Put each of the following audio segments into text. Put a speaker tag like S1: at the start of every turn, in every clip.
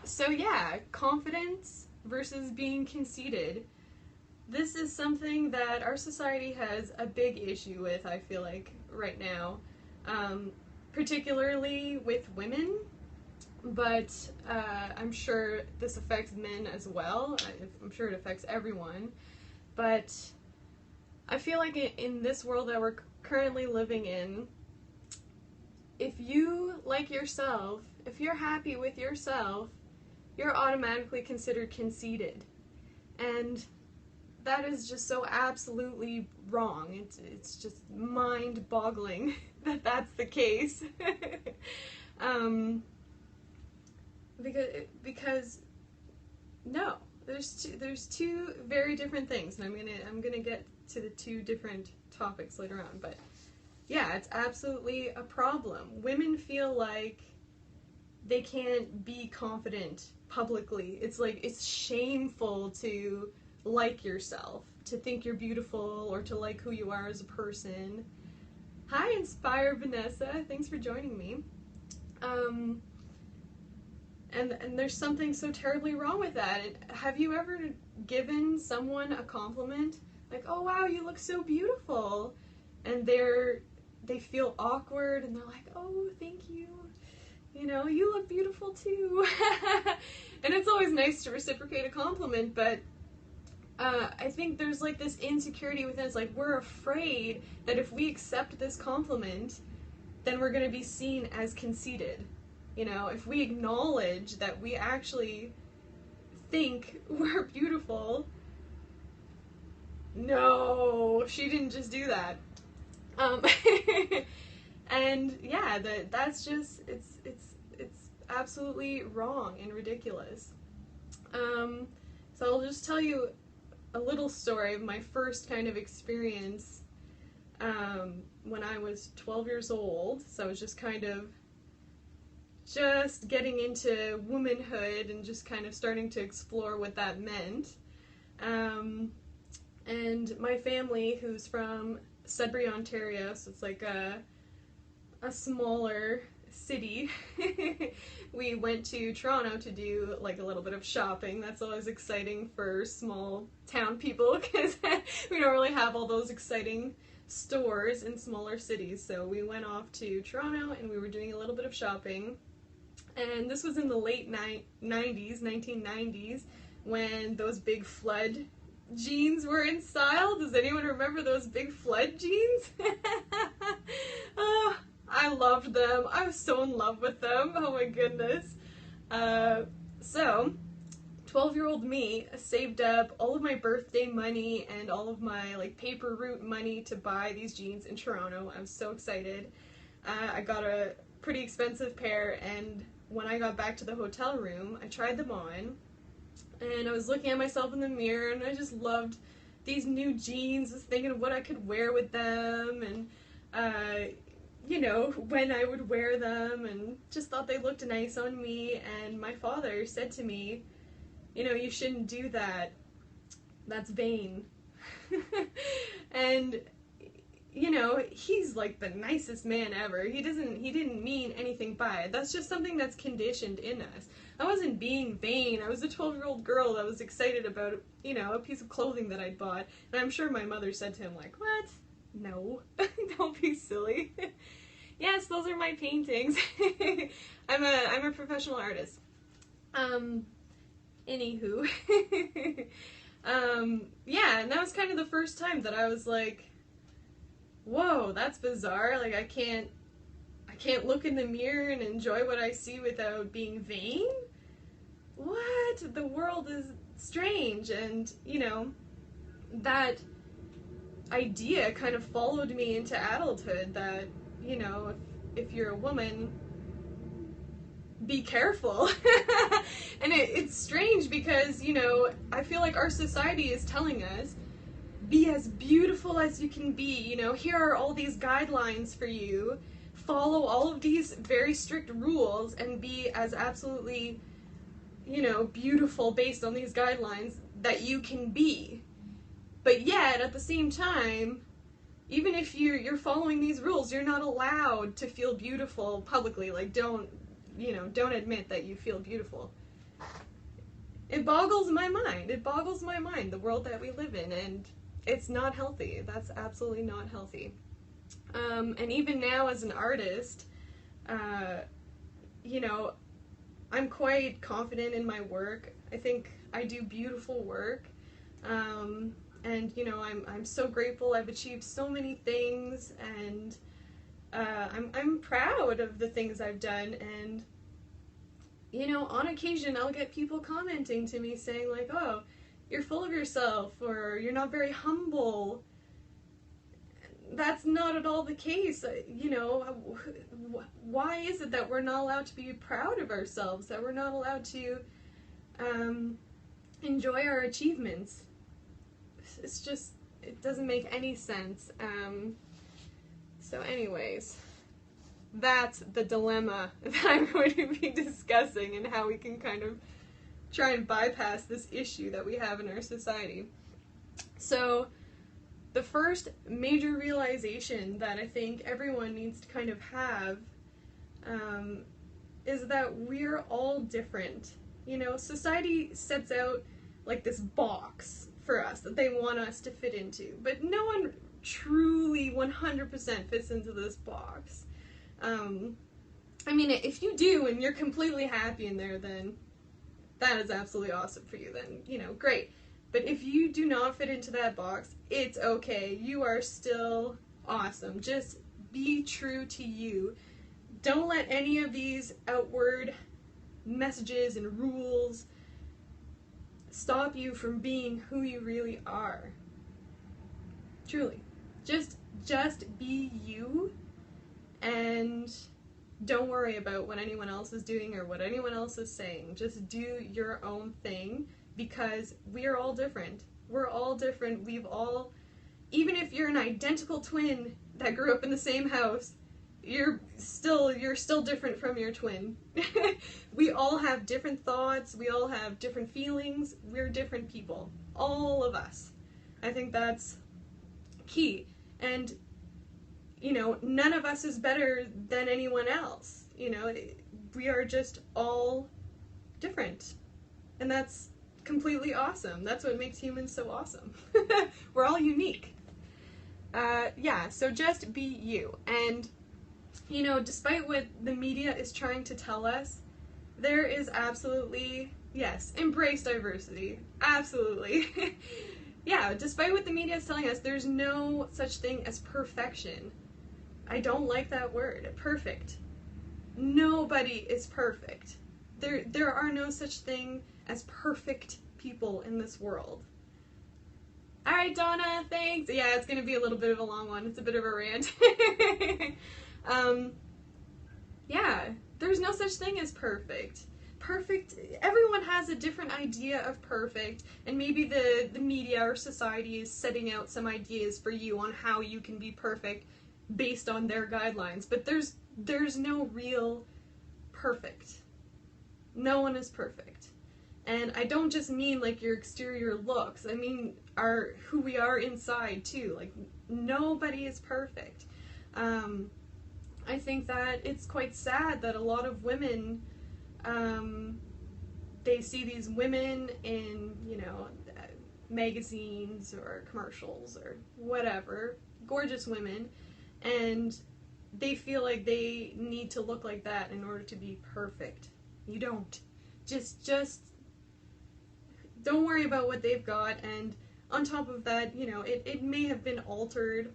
S1: So yeah, confidence versus being conceited. This is something that our society has a big issue with, I feel like, right now. Particularly with women, but I'm sure this affects men as well. I'm sure it affects everyone. But I feel like in this world that we're currently living in, if you like yourself, if you're happy with yourself, you're automatically considered conceited. And that is just so absolutely wrong. It's just mind-boggling that that's the case. Because no, there's two very different things, and I'm gonna get to the two different topics later on. But yeah, it's absolutely a problem. Women feel like they can't be confident publicly. It's like it's shameful to like yourself, to think you're beautiful, or to like who you are as a person. Hi, Inspire Vanessa. Thanks for joining me. And there's something so terribly wrong with that. Have you ever given someone a compliment? Like, oh wow, you look so beautiful. And they feel awkward and they're like, oh, thank you. You know, you look beautiful too. And it's always nice to reciprocate a compliment, but I think there's like this insecurity within us. Like, we're afraid that if we accept this compliment, then we're going to be seen as conceited. You know, if we acknowledge that we actually think we're beautiful, no, she didn't just do that. And yeah, that's just, it's absolutely wrong and ridiculous. So I'll just tell you a little story of my first kind of experience when I was 12 years old. So I was just kind of getting into womanhood and just kind of starting to explore what that meant. And my family, who's from Sudbury, Ontario, so it's like a smaller city, we went to Toronto to do like a little bit of shopping. That's always exciting for small town people because we don't really have all those exciting stores in smaller cities. So we went off to Toronto and we were doing a little bit of shopping. And this was in the late 1990s, when those big flood jeans were in style. Does anyone remember those big flood jeans? Oh, I loved them. I was so in love with them. Oh my goodness. So 12-year-old me saved up all of my birthday money and all of my like paper route money to buy these jeans in Toronto. I was so excited. I got a pretty expensive pair, and when I got back to the hotel room, I tried them on, and I was looking at myself in the mirror, and I just loved these new jeans, just thinking of what I could wear with them, and you know, when I would wear them, and just thought they looked nice on me. And my father said to me, you know, you shouldn't do that. That's vain. And you know, he's like the nicest man ever. He didn't mean anything by it. That's just something that's conditioned in us. I wasn't being vain. I was a 12-year-old girl that was excited about, you know, a piece of clothing that I'd bought. And I'm sure my mother said to him, like, what? No, don't be silly. Yes, those are my paintings. I'm a professional artist. Anywho. Yeah, and that was kind of the first time that I was like, whoa, that's bizarre. Like, I can't look in the mirror and enjoy what I see without being vain? What? The world is strange. And, you know, that idea kind of followed me into adulthood, that, you know, if you're a woman, be careful. And it's strange because, you know, I feel like our society is telling us, be as beautiful as you can be, you know, here are all these guidelines for you, follow all of these very strict rules, and be as absolutely, you know, beautiful based on these guidelines that you can be. But yet, at the same time, even if you're following these rules, you're not allowed to feel beautiful publicly. Like, don't don't admit that you feel beautiful. It boggles my mind. It boggles my mind, the world that we live in, and it's not healthy. That's absolutely not healthy. And even now as an artist, I'm quite confident in my work. I think I do beautiful work. And, I'm so grateful. I've achieved so many things, and I'm proud of the things I've done. And, on occasion I'll get people commenting to me saying like, oh, you're full of yourself, or you're not very humble. That's not at all the case. Why is it that we're not allowed to be proud of ourselves, that we're not allowed to enjoy our achievements? It's just, it doesn't make any sense. So anyways, that's the dilemma that I'm going to be discussing, and how we can kind of try and bypass this issue that we have in our society. So the first major realization that I think everyone needs to kind of have is that we're all different. Society sets out like this box for us that they want us to fit into, but no one truly 100% fits into this box. If you do and you're completely happy in there, then that is absolutely awesome for you. Then, great. But if you do not fit into that box, it's okay. You are still awesome. Just be true to you. Don't let any of these outward messages and rules stop you from being who you really are. Truly. Just be you, and don't worry about what anyone else is doing or what anyone else is saying. Just do your own thing, because we are all different. We're all different. Even if you're an identical twin that grew up in the same house, you're still different from your twin. We all have different thoughts. We all have different feelings. We're different people. All of us. I think that's key. And, none of us is better than anyone else. We are just all different. And that's completely awesome. That's what makes humans so awesome. We're all unique. So just be you. And, despite what the media is trying to tell us, there is absolutely, yes, embrace diversity. Absolutely. Yeah, despite what the media is telling us, there's no such thing as perfection. I don't like that word, perfect. Nobody is perfect. There are no such thing as perfect people in this world. Alright, Donna, thanks. Yeah, it's going to be a little bit of a long one. It's a bit of a rant. Yeah, there's no such thing as perfect. Perfect, everyone has a different idea of perfect, and maybe the media or society is setting out some ideas for you on how you can be perfect based on their guidelines, but there's no real perfect. No one is perfect. And I don't just mean like your exterior looks, I mean who we are inside too. Like, nobody is perfect. I think that it's quite sad that a lot of women, they see these women in, magazines or commercials or whatever, gorgeous women, and they feel like they need to look like that in order to be perfect. You don't. Just don't worry about what they've got, and on top of that, it may have been altered,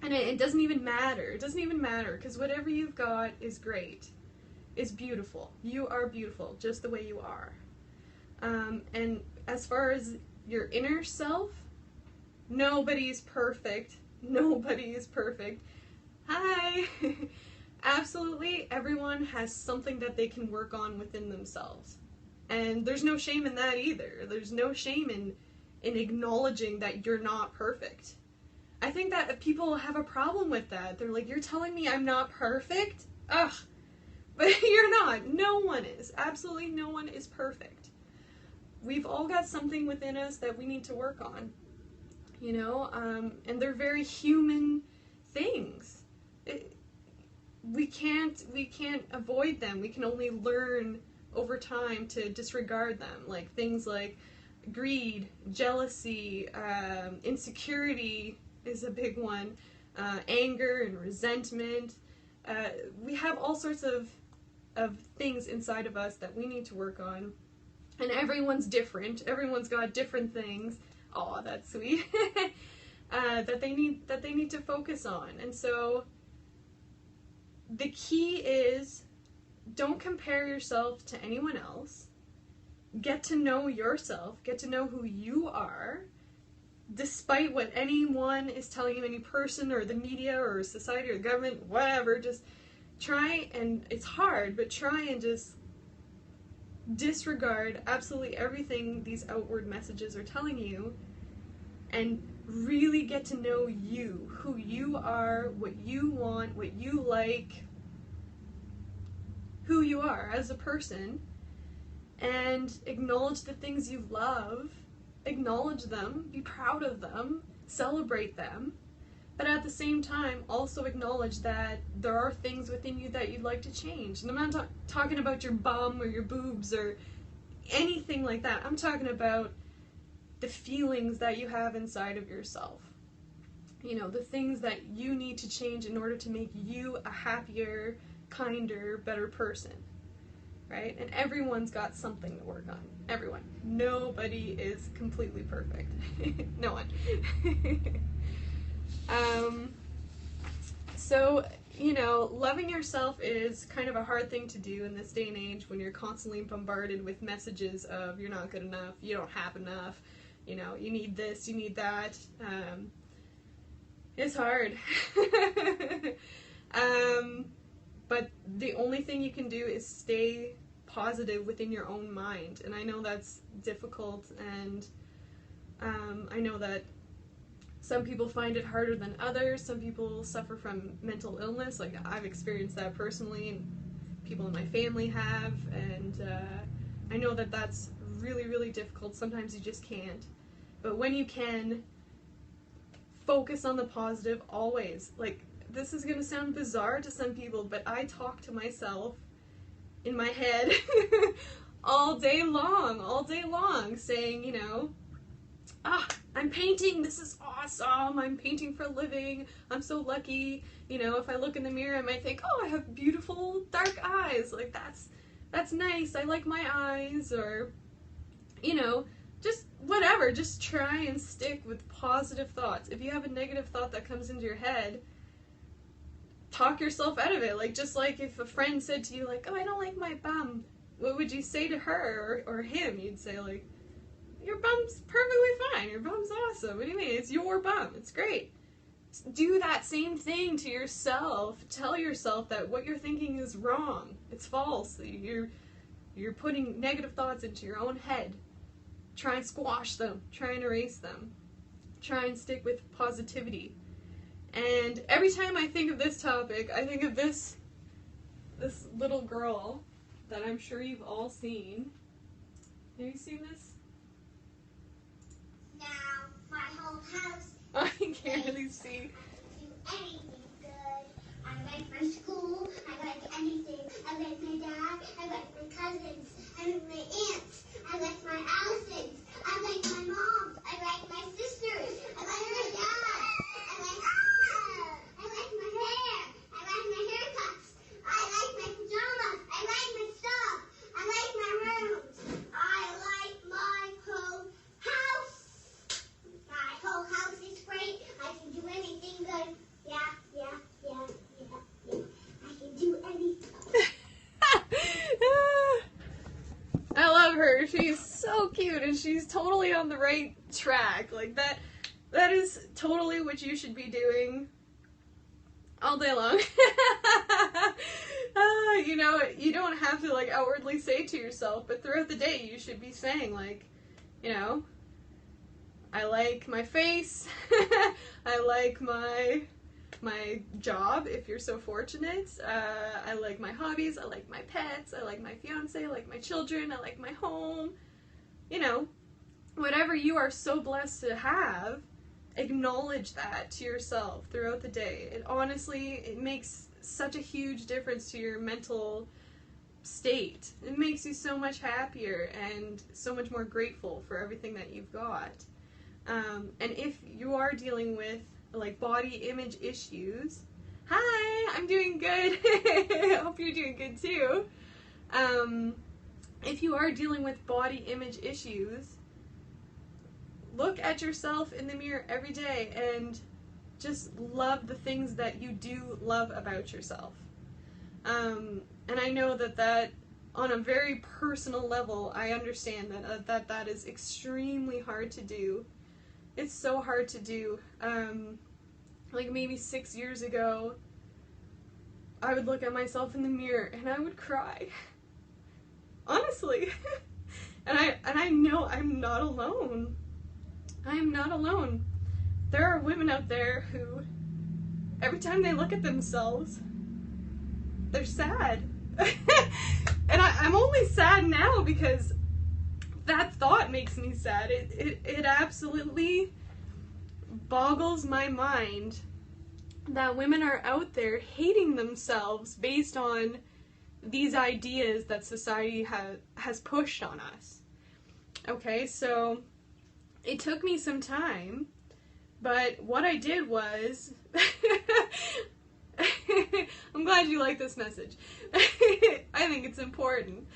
S1: and it doesn't even matter. It doesn't even matter, because whatever you've got is great. Is beautiful. You are beautiful just the way you are. And as far as your inner self, nobody's perfect. Nobody is perfect. Hi! Absolutely, everyone has something that they can work on within themselves. And there's no shame in that either. There's no shame in acknowledging that you're not perfect. I think that people have a problem with that. They're like, you're telling me I'm not perfect? Ugh. But you're not. No one is. Absolutely no one is perfect. We've all got something within us that we need to work on. And they're very human things. we can't avoid them. We can only learn over time to disregard them. Like things like greed, jealousy, insecurity is a big one, anger and resentment. We have all sorts of things inside of us that we need to work on. And everyone's different. Everyone's got different things. Oh, that's sweet. that they need to focus on. And so the key is, don't compare yourself to anyone else. Get to know yourself. Get to know who you are. Despite what anyone is telling you, any person or the media or society or government, whatever, just try, and it's hard, but try and just disregard absolutely everything these outward messages are telling you, and really get to know you, who you are, what you want, what you like, who you are as a person, and acknowledge the things you love, acknowledge them, be proud of them, celebrate them, but at the same time also acknowledge that there are things within you that you'd like to change. And I'm not talking about your bum or your boobs or anything like that. I'm talking about the feelings that you have inside of yourself. You know, the things that you need to change in order to make you a happier, kinder, better person. Right? And everyone's got something to work on. Everyone. Nobody is completely perfect. No one. So, you know, loving yourself is kind of a hard thing to do in this day and age when you're constantly bombarded with messages of you're not good enough, you don't have enough, you know, you need this, you need that. It's hard. But the only thing you can do is stay positive within your own mind. And I know that's difficult, and I know that some people find it harder than others. Some people suffer from mental illness. Like, I've experienced that personally, and people in my family have, and I know that that's really, really difficult. Sometimes you just can't. But when you can, focus on the positive always. Like, this is going to sound bizarre to some people, but I talk to myself in my head all day long, saying, you know, I'm painting, this is awesome, I'm painting for a living, I'm so lucky. You know, if I look in the mirror, I might think, oh, I have beautiful dark eyes, like that's nice, I like my eyes, or, you know, just whatever, just try and stick with positive thoughts. If you have a negative thought that comes into your head, talk yourself out of it. Like, just like if a friend said to you, like, oh, I don't like my bum, what would you say to her or him? You'd say, like, your bum's perfectly fine, your bum's awesome, what do you mean, it's your bum, it's great. Do that same thing to yourself. Tell yourself that what you're thinking is wrong, it's false, you're putting negative thoughts into your own head. Try and squash them, try and erase them, try and stick with positivity. And every time I think of this topic, I think of this little girl that I'm sure you've all seen. Have you seen this?
S2: Now, my whole house.
S1: I can't really see.
S2: I do anything good. I like my school. I like anything. I like my dad. I like my cousins. I like my aunts. I like my Allisons. I like my mom. I like my sisters. I like my dad. I like my hair. I like my haircuts. I like my pajamas. I like my stuff. I like my rooms. I like my whole house. My whole house is great. I can do anything good. Yeah. I can do anything.
S1: I love her. She's so cute, and she's totally on the right track. Like, that is totally what you should be doing all day long. You know, you don't have to, like, outwardly say to yourself, but throughout the day you should be saying, like, you know, I like my face, I like my job, if you're so fortunate, I like my hobbies, I like my pets, I like my fiance, I like my children, I like my home. You know, whatever you are so blessed to have, acknowledge that to yourself throughout the day. It honestly, it makes such a huge difference to your mental state. It makes you so much happier and so much more grateful for everything that you've got. And if you are dealing with like body image issues, hi, I'm doing good. I hope you're doing good too. If you are dealing with body image issues, look at yourself in the mirror every day and just love the things that you do love about yourself. And I know that on a very personal level, I understand that is extremely hard to do. It's so hard to do. Like maybe 6 years ago, I would look at myself in the mirror and I would cry. Honestly. and I know I'm not alone. I am not alone. There are women out there who, every time they look at themselves, they're sad. And I'm only sad now because that thought makes me sad. It absolutely boggles my mind that women are out there hating themselves based on these ideas that society has pushed on us. Okay, so it took me some time, but what I did was I'm glad you like this message. I think it's important.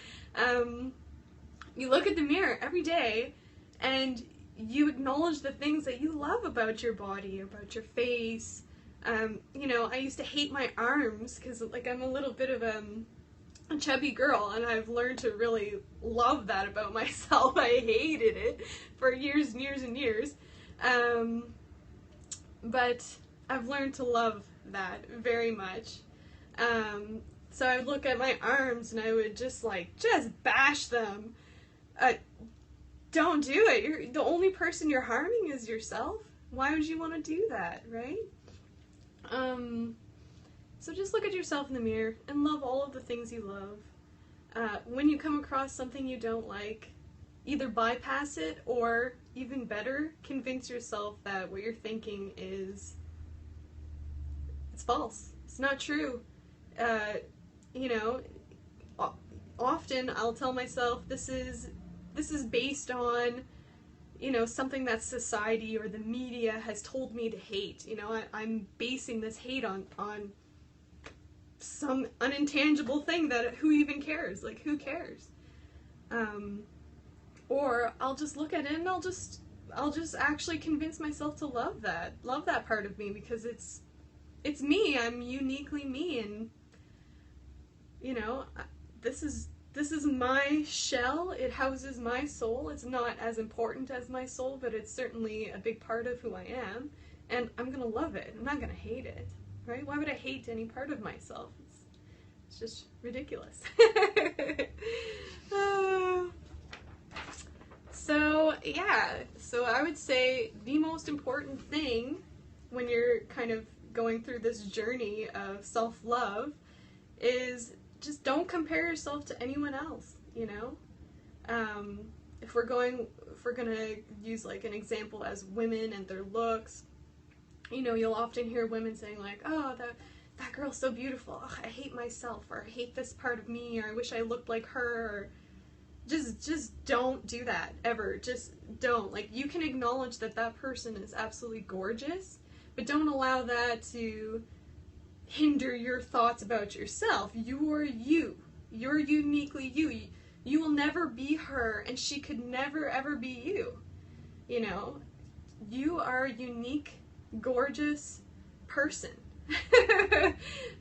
S1: You look at the mirror every day and you acknowledge the things that you love about your body, about your face. You know, I used to hate my arms because like I'm a little bit of a chubby girl, and I've learned to really love that about myself. I hated it for years and years and years. But I've learned to love that very much. So I would look at my arms and I would just bash them. Don't do it. The only person you're harming is yourself. Why would you want to do that, right? So just look at yourself in the mirror and love all of the things you love. When you come across something you don't like, either bypass it or, even better, convince yourself that what you're thinking it's false. It's not true. You know, often I'll tell myself this is based on, you know, something that society or the media has told me to hate. You know, I'm basing this hate on some unintangible thing that who even cares? Like, who cares? Or I'll just look at it and I'll just actually convince myself to love that part of me, because it's me. I'm uniquely me, and you know, this is my shell. It houses my soul. It's not as important as my soul, but it's certainly a big part of who I am, and I'm gonna love it. I'm not gonna hate it, right? Why would I hate any part of myself? It's just ridiculous. So I would say the most important thing when you're kind of going through this journey of self-love is just don't compare yourself to anyone else, you know? If we're gonna use like an example as women and their looks, you know, you'll often hear women saying like, oh, that girl's so beautiful, oh, I hate myself, or I hate this part of me, or I wish I looked like her, or just don't do that, ever. Just don't. Like, you can acknowledge that person is absolutely gorgeous, but don't allow that to hinder your thoughts about yourself. You're you. You're uniquely you. You will never be her, and she could never ever be you. You know? You are a unique, gorgeous person.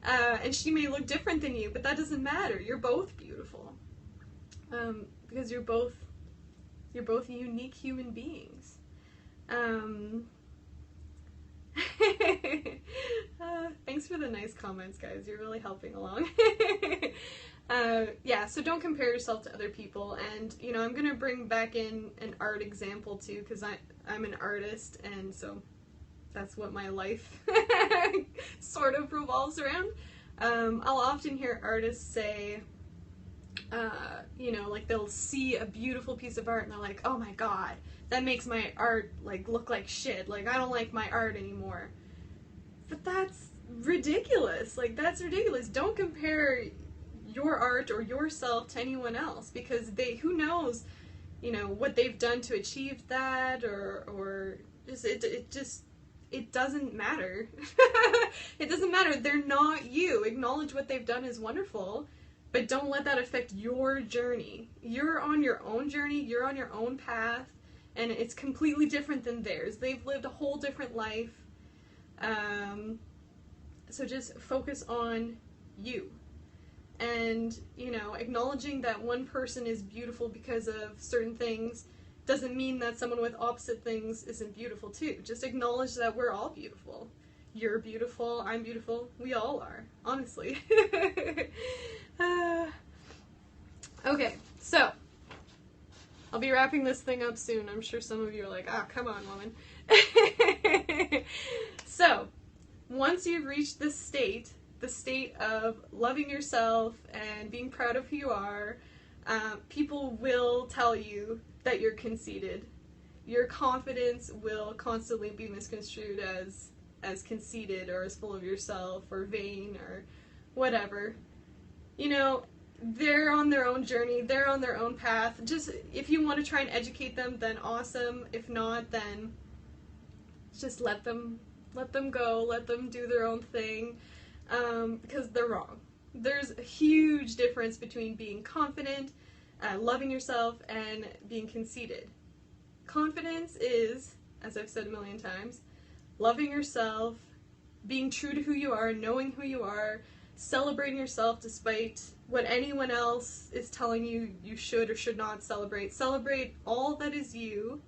S1: And she may look different than you, but that doesn't matter. You're both beautiful. Because you're both unique human beings. Thanks for the nice comments, guys. You're really helping along. Yeah, so don't compare yourself to other people. And, you know, I'm going to bring back in an art example, too, because I'm an artist, and so that's what my life sort of revolves around. I'll often hear artists say, you know, like they'll see a beautiful piece of art and they're like, oh my god, that makes my art like look like shit, like I don't like my art anymore. But ridiculous. Like, that's ridiculous. Don't compare your art or yourself to anyone else, because who knows, what they've done to achieve that, or it doesn't matter. It doesn't matter. They're not you. Acknowledge what they've done is wonderful, but don't let that affect your journey. You're on your own journey, you're on your own path, and it's completely different than theirs. They've lived a whole different life. So just focus on you. And, acknowledging that one person is beautiful because of certain things doesn't mean that someone with opposite things isn't beautiful too. Just acknowledge that we're all beautiful. You're beautiful, I'm beautiful, we all are, honestly. Okay, so I'll be wrapping this thing up soon. I'm sure some of you are like, come on, woman. So, once you've reached this state, the state of loving yourself and being proud of who you are, people will tell you that you're conceited. Your confidence will constantly be misconstrued as conceited or as full of yourself or vain or whatever. They're on their own journey, they're on their own path. Just, if you want to try and educate them, then awesome. If not, then just let them go, let them do their own thing, because they're wrong. There's a huge difference between being confident, loving yourself, and being conceited. Confidence is, as I've said a million times, loving yourself, being true to who you are, knowing who you are, celebrating yourself despite what anyone else is telling you you should or should not celebrate. Celebrate all that is you,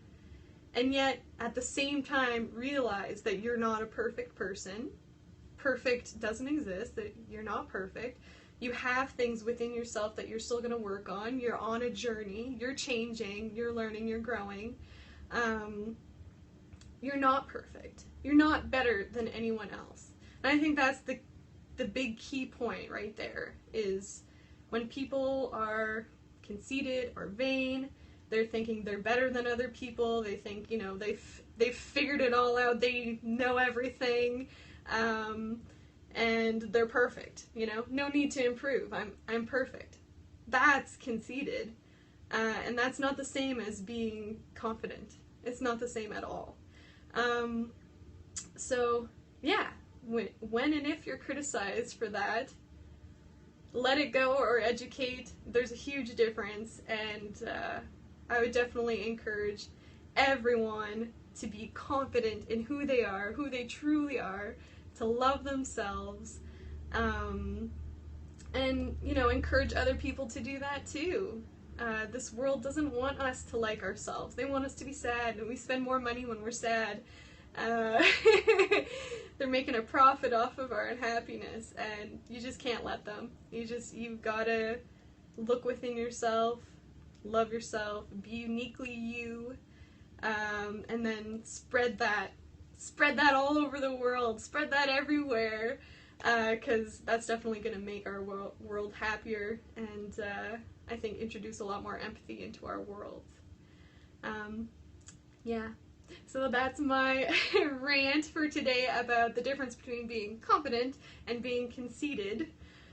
S1: and yet at the same time realize that you're not a perfect person. Perfect doesn't exist, that you're not perfect. You have things within yourself that you're still going to work on. You're on a journey, you're changing, you're learning, you're growing. You're not perfect. You're not better than anyone else. And I think that's the big key point right there, is when people are conceited or vain, they're thinking they're better than other people, they think, they've figured it all out, they know everything, and they're perfect, no need to improve, I'm perfect. That's conceited, and that's not the same as being confident. It's not the same at all. So, yeah. When and if you're criticized for that, let it go or educate. There's a huge difference, and I would definitely encourage everyone to be confident in who they are, who they truly are, to love themselves, and, encourage other people to do that too. This world doesn't want us to like ourselves. They want us to be sad, and we spend more money when we're sad. They're making a profit off of our unhappiness, and you just can't let them. You've gotta look within yourself, love yourself, be uniquely you, and then spread that all over the world, spread that everywhere, because that's definitely gonna make our world happier, and I think introduce a lot more empathy into our world. Yeah. So that's my rant for today about the difference between being confident and being conceited.